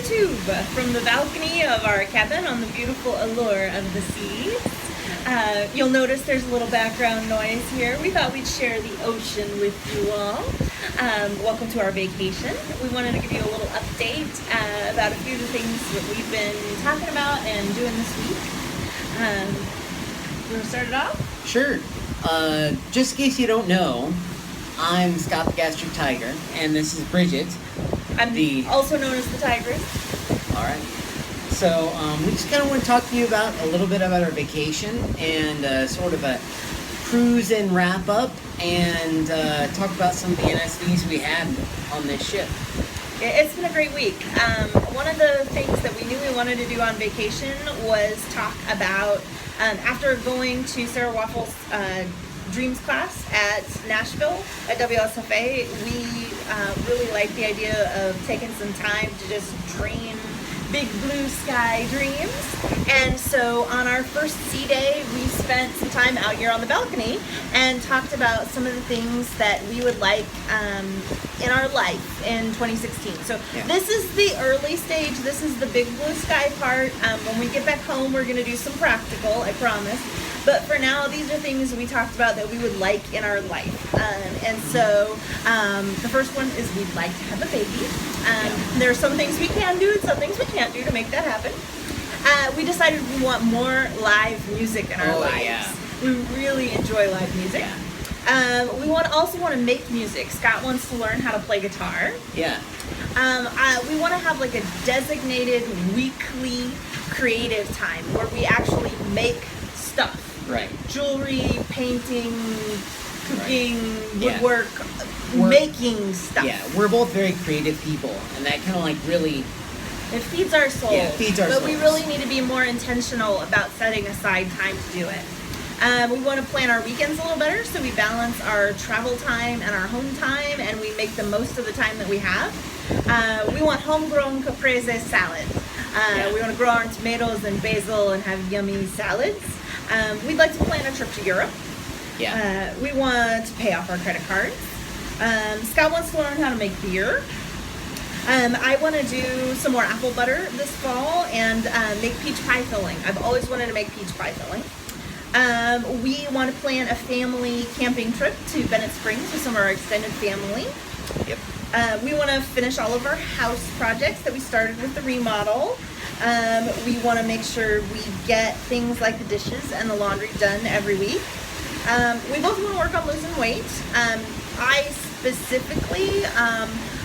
YouTube from the balcony of our cabin on the beautiful Allure of the seas. You'll notice there's a little background noise here. We thought we'd share the ocean with you all. Welcome to our vacation. We wanted to give you a little update about a few of the things that we've been talking about and doing this week. You want to start it off? Sure. Just in case you don't know, I'm Scott the Gastric Tiger, and this is Bridget. I'm also known as the Tigress. All right. So we just kind of want to talk to you about a little bit about our vacation and sort of a cruise and wrap up, and talk about some of the NSVs we had on this ship. It's been a great week. One of the things that we knew we wanted to do on vacation was talk about, after going to Sarah Waffle's Dreams class at Nashville at WLSFA, we really liked the idea of taking some time to just dream big blue sky dreams. And so on our first sea day, we spent some time out here on the balcony and talked about some of the things that we would like in our life in 2016. So This is the early stage. This is the big blue sky part. When we get back home, we're going to do some practical, I promise. But for now, these are things we talked about that we would like in our life. And so the first one is we'd like to have a baby. There are some things we can do and some things we can't do to make that happen. We decided we want more live music in our lives. Yeah. We really enjoy live music. Yeah. We also want to make music. Scott wants to learn how to play guitar. Yeah. We want to have like a designated weekly creative time where we actually make stuff. Right. Jewelry, painting, cooking, Right. woodwork, making stuff. Yeah, we're both very creative people, and that kind of like really... It feeds our souls. Yeah, it feeds our But souls. we really need to be more intentional about setting aside time to do it. We want to plan our weekends a little better, so we balance our travel time and our home time, and we make the most of the time that we have. We want homegrown caprese salad. We want to grow our own tomatoes and basil and have yummy salads. We'd like to plan a trip to Europe. Yeah. We want to pay off our credit cards. Scott wants to learn how to make beer. I want to do some more apple butter this fall and make peach pie filling. I've always wanted to make peach pie filling. We want to plan a family camping trip to Bennett Springs with some of our extended family. Yep. We want to finish all of our house projects that we started with the remodel. We want to make sure we get things like the dishes and the laundry done every week. We both want to work on losing weight. I specifically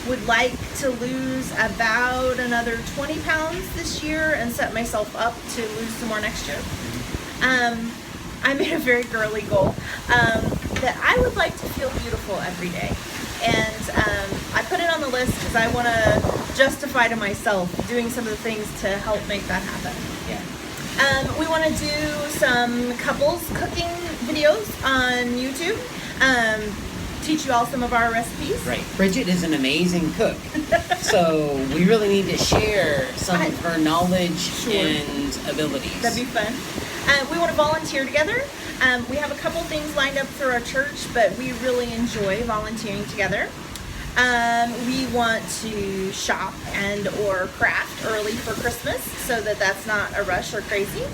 would like to lose about another 20 pounds this year and set myself up to lose some more next year. I made a very girly goal that I would like to feel beautiful every day. And I put it on the list because I want to justify to myself doing some of the things to help make that happen. Yeah. We want to do some couples cooking videos on YouTube. Teach you all some of our recipes. Right. Bridget is an amazing cook. So we really need to share some of her knowledge and abilities. That'd be fun. We want to volunteer together. We have a couple things lined up through our church, but we really enjoy volunteering together. We want to shop and or craft early for Christmas so that that's not a rush or crazy.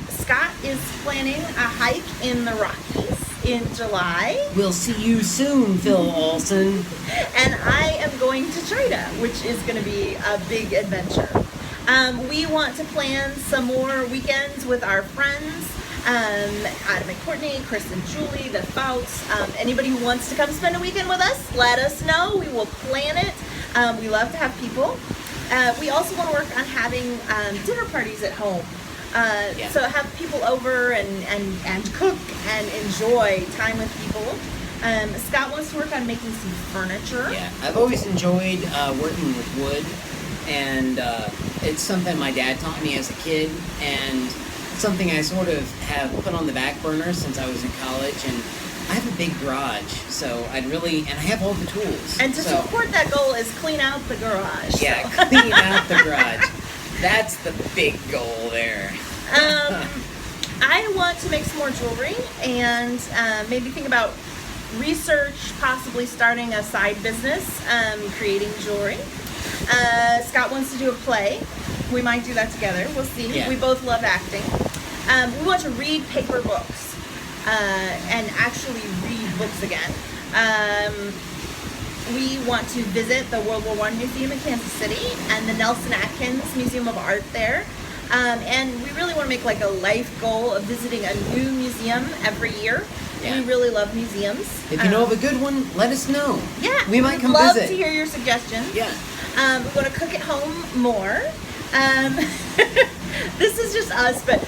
Scott is planning a hike in the Rockies in July. We'll see you soon, Phil Olson. And I am going to China, which is going to be a big adventure. We want to plan some more weekends with our friends. Adam and Courtney, Chris and Julie, the Fouts. Anybody who wants to come spend a weekend with us, let us know. We will plan it. We love to have people. We also want to work on having dinner parties at home. So have people over and cook and enjoy time with people. Scott wants to work on making some furniture. Yeah, I've always enjoyed working with wood, and it's something my dad taught me as a kid, and something I sort of have put on the back burner since I was in college. And I have a big garage, so I have all the tools. And to support that goal is clean out the garage. Yeah, clean out the garage. That's the big goal there. I want to make some more jewelry and maybe think about possibly starting a side business, creating jewelry. Scott Scott wants to do a play. We might do that together. We'll see. Yeah. We both love acting. We want to read paper books and actually read books again. We want to visit the World War I Museum in Kansas City and the Nelson Atkins Museum of Art there. And we really want to make like a life goal of visiting a new museum every year. Yeah. We really love museums. If you know of a good one, let us know. Yeah, we might come love visit. to hear your suggestions. Yeah. We want to cook at home more. This is just us, but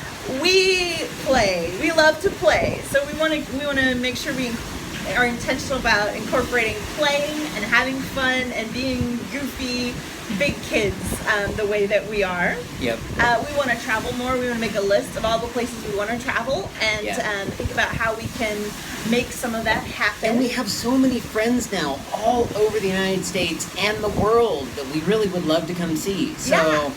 we play. We love to play, so we want to make sure we are intentional about incorporating playing and having fun and being goofy big kids the way that we are. Yep. We want to travel more. We want to make a list of all the places we want to travel and think about how we can make some of that happen. And we have so many friends now all over the United States and the world that we really would love to come see. So,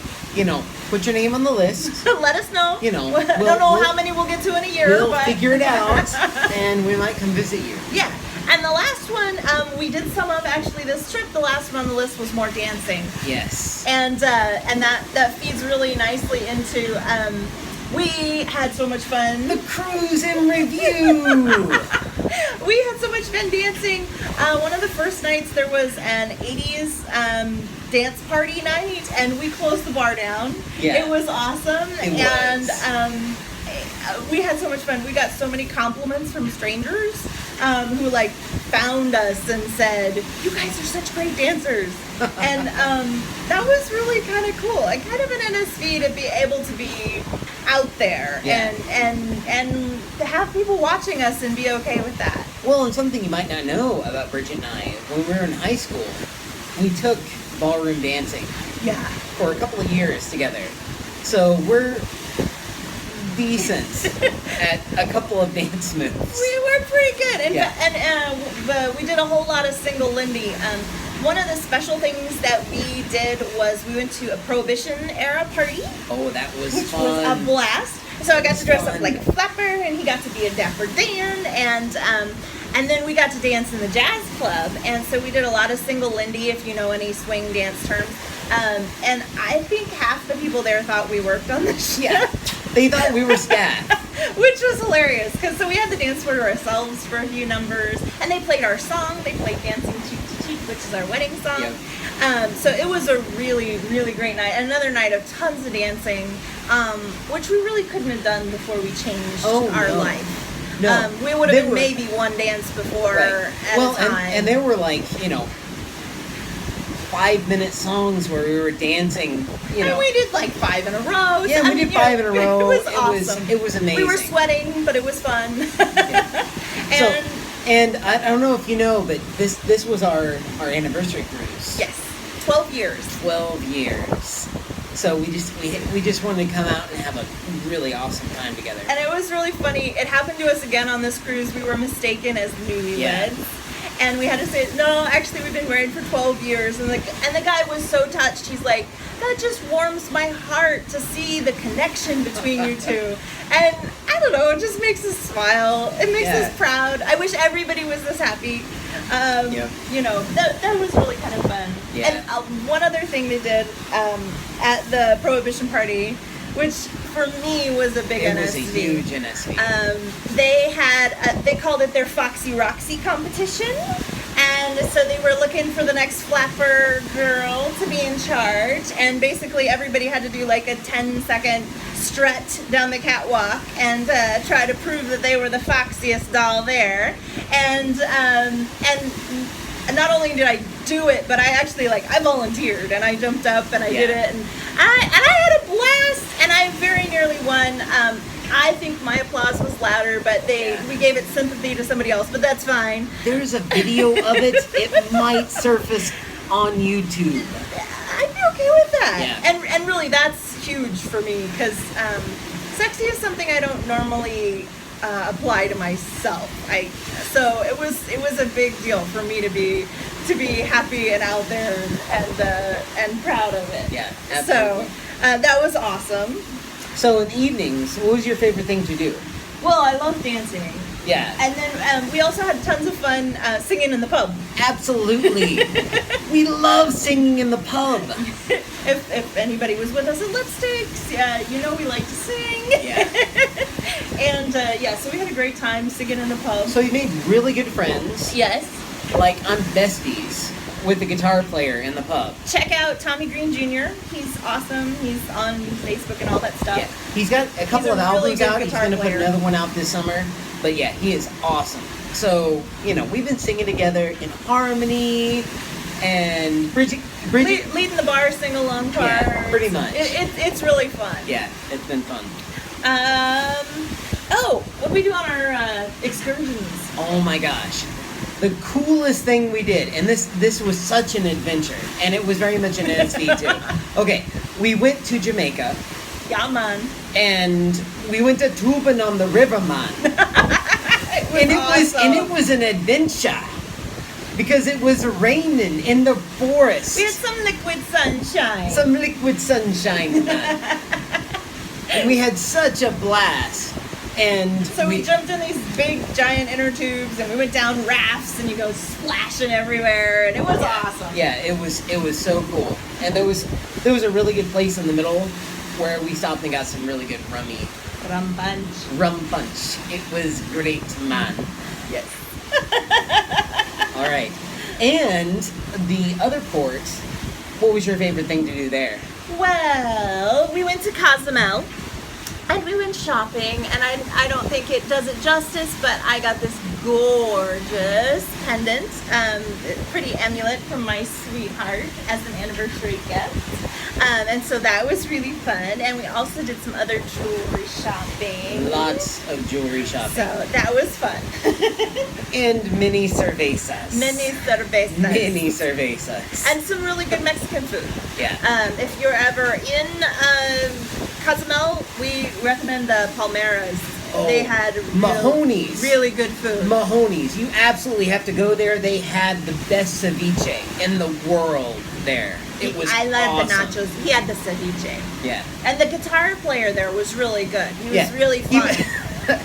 put your name on the list. Let us know. I don't know how many we'll get to in a year. We'll but figure it out, and we might come visit you. Yeah. And the last one, we did some of actually this trip. The last one on the list was more dancing. Yes. And that feeds really nicely into. We had so much fun. The cruise in review. We had so much fun dancing. One of the first nights there was an 80s dance party night, and we closed the bar down. Yeah. It was awesome. It was. And we had so much fun. We got so many compliments from strangers who like found us and said, "You guys are such great dancers," and that was really kind of cool. And kind of an NSV to be able to be out there and to have people watching us and be okay with that. Well, and something you might not know about Bridget and I, when we were in high school, we took ballroom dancing. Yeah. For a couple of years together. So we're decent at a couple of dance moves. We were pretty good. And we did a whole lot of single Lindy. One of the special things that we did was we went to a Prohibition era party. Oh, that was which fun. Was a blast. So I got to dress up like a flapper, and he got to be a Dapper Dan, and then we got to dance in the jazz club. And so we did a lot of single Lindy, if you know any swing dance terms. And I think half the people there thought we worked on the show. Yeah. They thought we were staff. Which was hilarious, because so we had the dance floor to ourselves for a few numbers, and they played our song. They played Dancing Cheek to Cheek, which is our wedding song. Yep. So it was a really, really great night. Another night of tons of dancing, which we really couldn't have done before we changed our life. No. We would have been maybe one dance before at a time. And there were like, 5-minute songs where we were dancing, And we did like 5 in a row. Yeah, we did 5 in a row. It was awesome. It was amazing. We were sweating, but it was fun. Yeah. And I don't know if you know, but this was our anniversary cruise. Yes, 12 years. 12 years. So we just wanted to come out and have a really awesome time together. And it was really funny. It happened to us again on this cruise. We were mistaken as newlyweds. And we had to say, no, actually we've been married for 12 years. And the guy was so touched. He's like, that just warms my heart to see the connection between you two. And I don't know, it just makes us smile. It makes us proud. I wish everybody was this happy. That was really kind of fun. Yeah. And one other thing they did at the Prohibition party, which for me was a big NSV. It was a huge NSV. They called it their Foxy Roxy competition. And so they were looking for the next flapper girl to be in charge. And basically everybody had to do like a 10-second strut down the catwalk and try to prove that they were the foxiest doll there. And not only did I do it, but I actually I volunteered and I jumped up and I did it, and I had a blast, and I very nearly won. I think my applause was louder, but we gave it sympathy to somebody else, but that's fine. There's a video of it. It might surface on YouTube. I'd be okay with that. Yeah. And really, that's huge for me, because sexy is something I don't normally apply to myself. So it was a big deal for me to be happy and out there and proud of it. Yeah, absolutely. So that was awesome. So in the evenings, what was your favorite thing to do? Well, I love dancing. Yeah. And then we also had tons of fun singing in the pub. Absolutely. We love singing in the pub. If anybody was with us at Lipsticks, you know we like to sing. Yeah. And so we had a great time singing in the pub. So you made really good friends. Yes. Like, I'm besties with the guitar player in the pub. Check out Tommy Green Jr. He's awesome. He's on Facebook and all that stuff. Yeah. He's got a couple of a really albums good out. He's guitar going to put player. another one out this summer. But yeah, he is awesome. So, you know, we've been singing together in harmony, and Bridget Leading the bar sing-along part. Yeah, pretty much. It's really fun. Yeah, it's been fun. What do we do on our excursions? Oh my gosh. The coolest thing we did, and this was such an adventure, and it was very much an NSV too. Okay, we went to Jamaica, Yeah, man. and we went to Tubing on the river, man. It was an adventure because it was raining in the forest. We had some liquid sunshine. Some liquid sunshine, man. And we had such a blast. And So we jumped in these big giant inner tubes and we went down rafts and you go splashing everywhere and it was awesome. Yeah, it was so cool. And there was a really good place in the middle where we stopped and got some really good Rum punch. rum punch. It was great, man. Yes. All right. And the other port, what was your favorite thing to do there? Well, we went to Cozumel and we went shopping and I don't think it does it justice, but I got this gorgeous pendant, pretty amulet from my sweetheart as an anniversary gift. And so that was really fun. And we also did some other jewelry shopping. Lots of jewelry shopping. So that was fun. And mini cervezas. Mini cervezas. Mini cervezas. And some really good Mexican food. Yeah. If you're ever in Cozumel, we recommend the Palmeras. Oh, They had Mahoney's. really good food. Mahoney's. You absolutely have to go there. They had the best ceviche in the world there. It was I love awesome. the nachos. He had the ceviche. Yeah. And the guitar player there was really good. He was Yeah. really fun.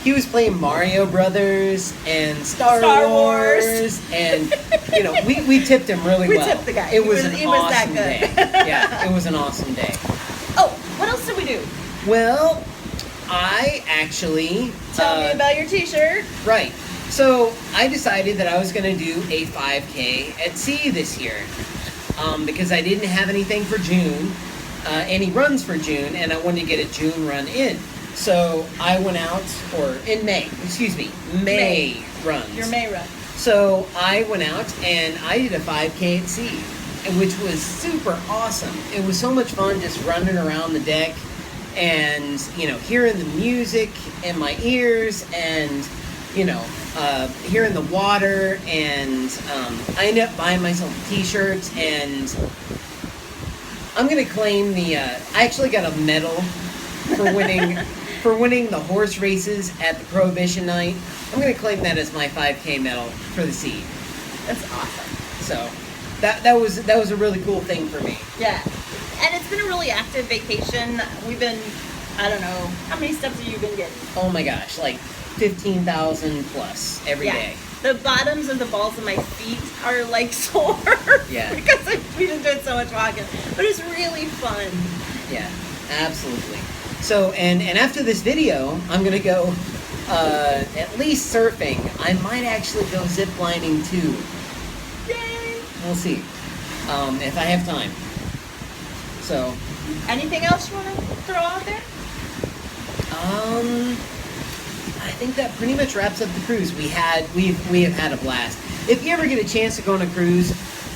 He was playing Mario Brothers and Star Wars. Wars, and you know we tipped him really We well. tipped the guy. It He was was- an he was that awesome good. day. Yeah, it was an awesome day. Oh, what else did we do? Well, I actually Tell me about your t-shirt. Right. So I decided that I was going to do a 5K at sea this year because I didn't have anything for June, any runs for June, and I wanted to get a June run in. So I went out, or in May, May runs. Your May run. So I went out and I did a 5K at sea, which was super awesome. It was so much fun just running around the deck and, you know, hearing the music in my ears and, you know, hearing the water. And I ended up buying myself a t-shirt, and I'm going to claim I actually got a medal for winning the horse races at the Prohibition night. I'm going to claim that as my 5K medal for the sea. That's awesome. So that was a really cool thing for me. Yeah. And it's been a really active vacation. We've been, I don't know, how many steps have you been getting? Oh my gosh, like 15,000 plus every day. The bottoms of the balls of my feet are like sore. Yeah. Because we've been doing so much walking. But it's really fun. Yeah, absolutely. So, and after this video, I'm going to go at least surfing. I might actually go zip lining too. Yay! We'll see if I have time. So, Anything else you want to throw out there? I think that pretty much wraps up the cruise. We have had a blast. If you ever get a chance to go on a cruise,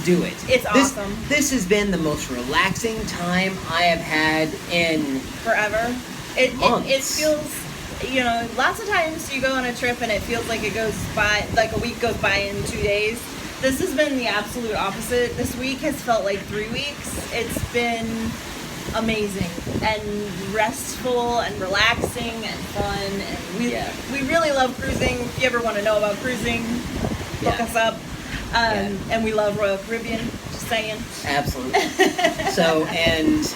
do it. It's awesome. This has been the most relaxing time I have had in Forever. It months. feels, you know, lots of times you go on a trip and it feels like it goes by, like a week goes by in 2 days. This has been the absolute opposite. This week has felt like 3 weeks. It's been amazing and restful and relaxing and fun. And we really love cruising. If you ever want to know about cruising, look us up. And we love Royal Caribbean, just saying. Absolutely. So, and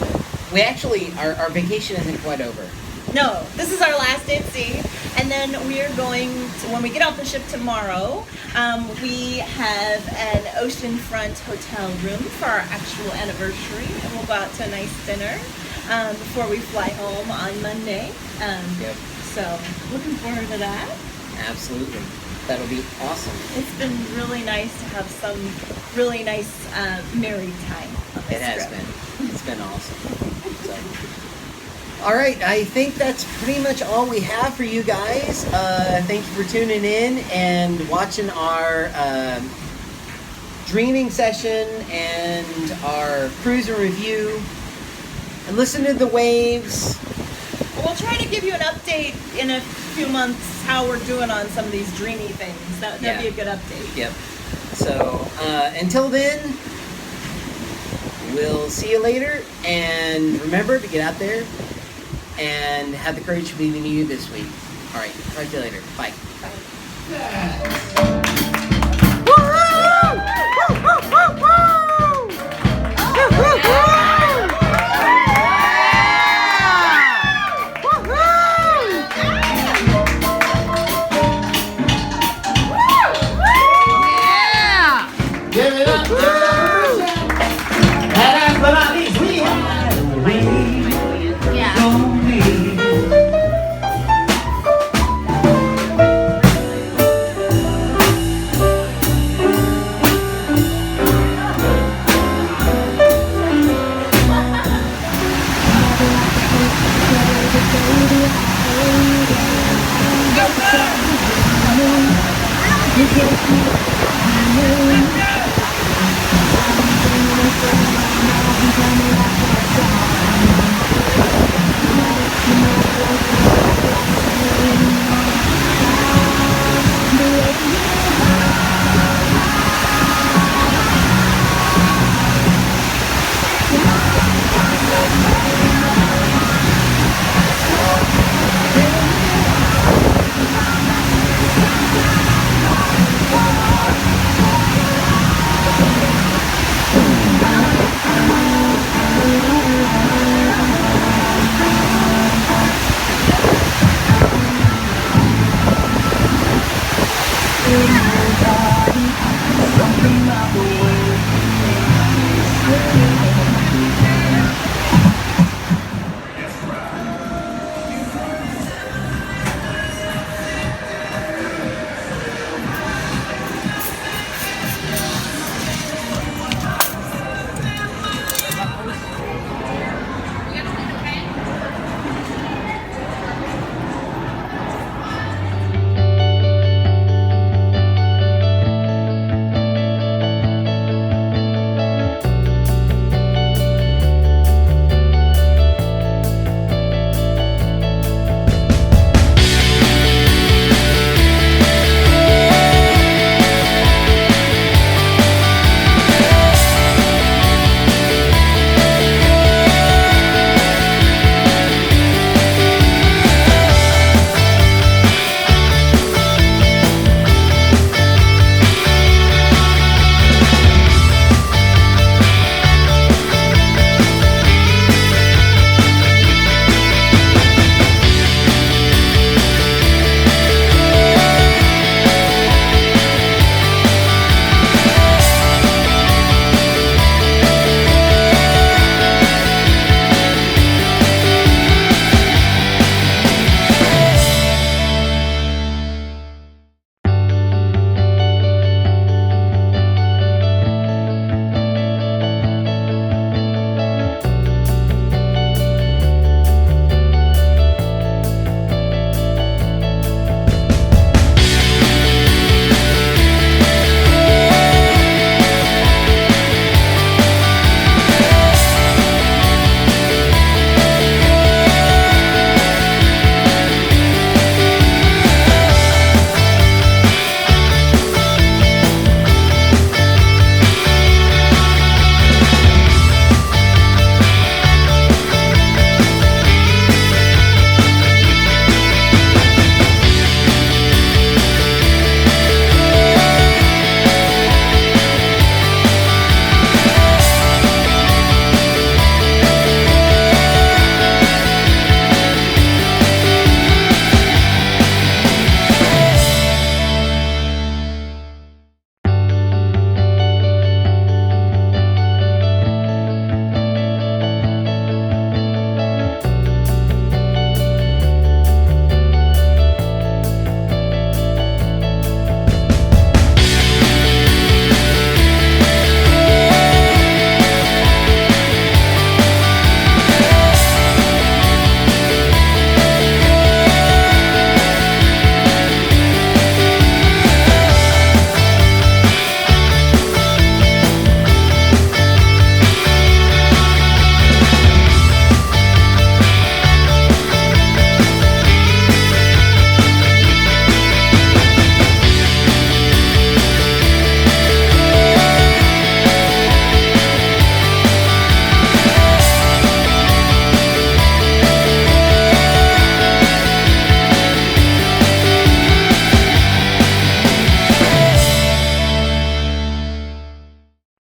we actually, our vacation isn't quite over. No, this is our last day at sea. And then we are going to, when we get off the ship tomorrow, we have an oceanfront hotel room for our actual anniversary, and we'll go out to a nice dinner before we fly home on Monday. Yep. So looking forward to that. Absolutely. That'll be awesome. It's been really nice to have some really nice married time on this It has trip. been. It's been awesome. So. All right, I think that's pretty much all we have for you guys. Thank you for tuning in and watching our dreaming session and our cruise and review. And listen to the waves. We'll try to give you an update in a few months how we're doing on some of these dreamy things. That'd be a good update. Yep. So until then, we'll see you later. And remember to get out there and have the courage to believe in you this week. All right. Talk to you later. Bye. Give it up, give it up. And last but not least, we Tell me like